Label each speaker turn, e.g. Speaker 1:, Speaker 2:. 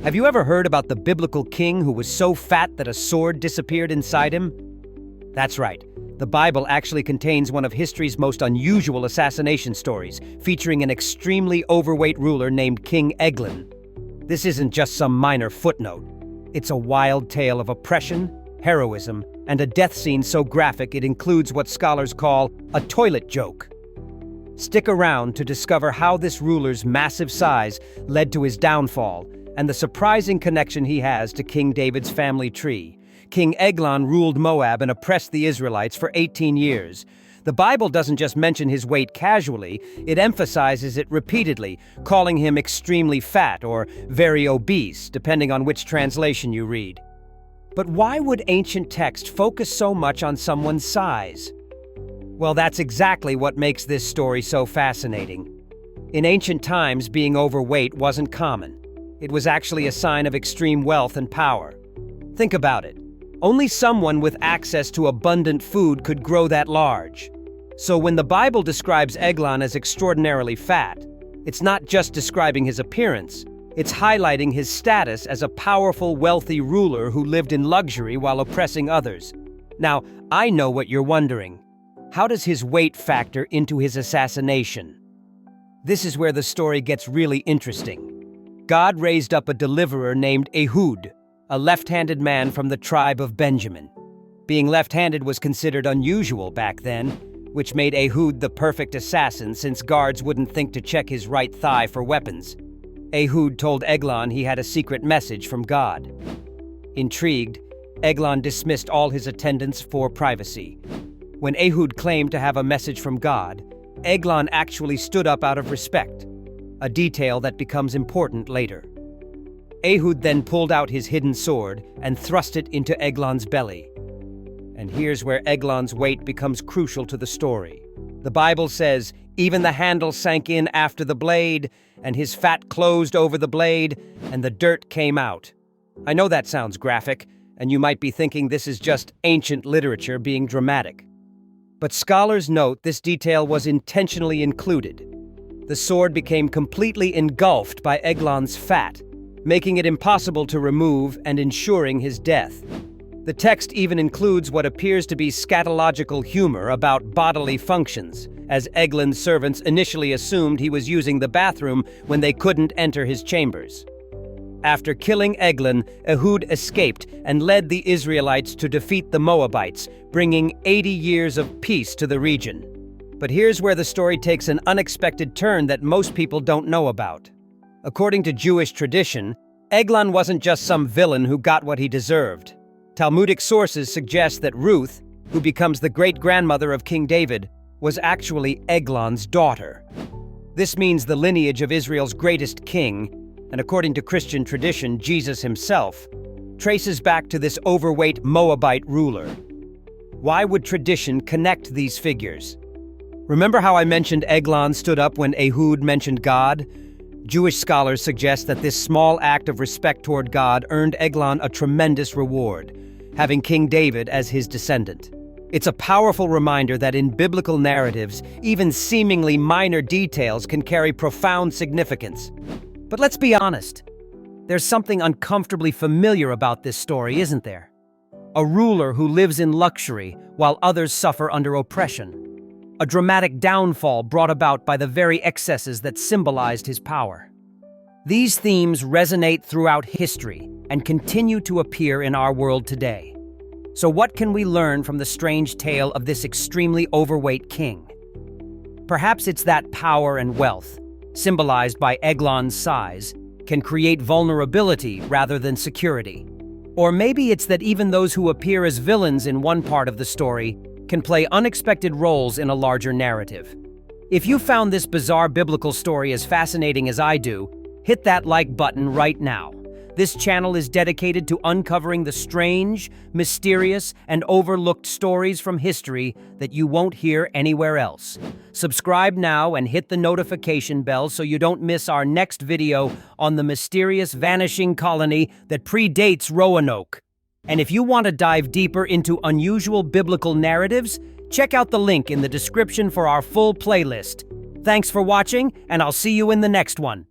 Speaker 1: Have you ever heard about the biblical king who was so fat that a sword disappeared inside him? That's right. The Bible actually contains one of history's most unusual assassination stories, featuring an extremely overweight ruler named King Eglon. This isn't just some minor footnote. It's a wild tale of oppression, heroism, and a death scene so graphic it includes what scholars call a toilet joke. Stick around to discover how this ruler's massive size led to his downfall and the surprising connection he has to King David's family tree. King Eglon ruled Moab and oppressed the Israelites for 18 years. The Bible doesn't just mention his weight casually, it emphasizes it repeatedly, calling him extremely fat or very obese, depending on which translation you read. But why would ancient text focus so much on someone's size? Well, that's exactly what makes this story so fascinating. In ancient times, being overweight wasn't common. It was actually a sign of extreme wealth and power. Think about it. Only someone with access to abundant food could grow that large. So when the Bible describes Eglon as extraordinarily fat, it's not just describing his appearance, it's highlighting his status as a powerful, wealthy ruler who lived in luxury while oppressing others. Now, I know what you're wondering. How does his weight factor into his assassination? This is where the story gets really interesting. God raised up a deliverer named Ehud, a left-handed man from the tribe of Benjamin. Being left-handed was considered unusual back then, which made Ehud the perfect assassin since guards wouldn't think to check his right thigh for weapons. Ehud told Eglon he had a secret message from God. Intrigued, Eglon dismissed all his attendants for privacy. When Ehud claimed to have a message from God, Eglon actually stood up out of respect, a detail that becomes important later. Ehud then pulled out his hidden sword and thrust it into Eglon's belly. And here's where Eglon's weight becomes crucial to the story. The Bible says, "Even the handle sank in after the blade, and his fat closed over the blade, and the dirt came out." I know that sounds graphic, and you might be thinking this is just ancient literature being dramatic. But scholars note this detail was intentionally included. The sword became completely engulfed by Eglon's fat, making it impossible to remove and ensuring his death. The text even includes what appears to be scatological humor about bodily functions, as Eglon's servants initially assumed he was using the bathroom when they couldn't enter his chambers. After killing Eglon, Ehud escaped and led the Israelites to defeat the Moabites, bringing 80 years of peace to the region. But here's where the story takes an unexpected turn that most people don't know about. According to Jewish tradition, Eglon wasn't just some villain who got what he deserved. Talmudic sources suggest that Ruth, who becomes the great-grandmother of King David, was actually Eglon's daughter. This means the lineage of Israel's greatest king, and according to Christian tradition, Jesus himself, traces back to this overweight Moabite ruler. Why would tradition connect these figures? Remember how I mentioned Eglon stood up when Ehud mentioned God? Jewish scholars suggest that this small act of respect toward God earned Eglon a tremendous reward, having King David as his descendant. It's a powerful reminder that in biblical narratives, even seemingly minor details can carry profound significance. But let's be honest, there's something uncomfortably familiar about this story, isn't there? A ruler who lives in luxury while others suffer under oppression. A dramatic downfall brought about by the very excesses that symbolized his power. These themes resonate throughout history and continue to appear in our world today. So what can we learn from the strange tale of this extremely overweight king? Perhaps it's that power and wealth, symbolized by Eglon's size, can create vulnerability rather than security. Or maybe it's that even those who appear as villains in one part of the story can play unexpected roles in a larger narrative. If you found this bizarre biblical story as fascinating as I do, hit that like button right now. This channel is dedicated to uncovering the strange, mysterious, and overlooked stories from history that you won't hear anywhere else. Subscribe now and hit the notification bell so you don't miss our next video on the mysterious vanishing colony that predates Roanoke. And if you want to dive deeper into unusual biblical narratives, check out the link in the description for our full playlist. Thanks for watching, and I'll see you in the next one.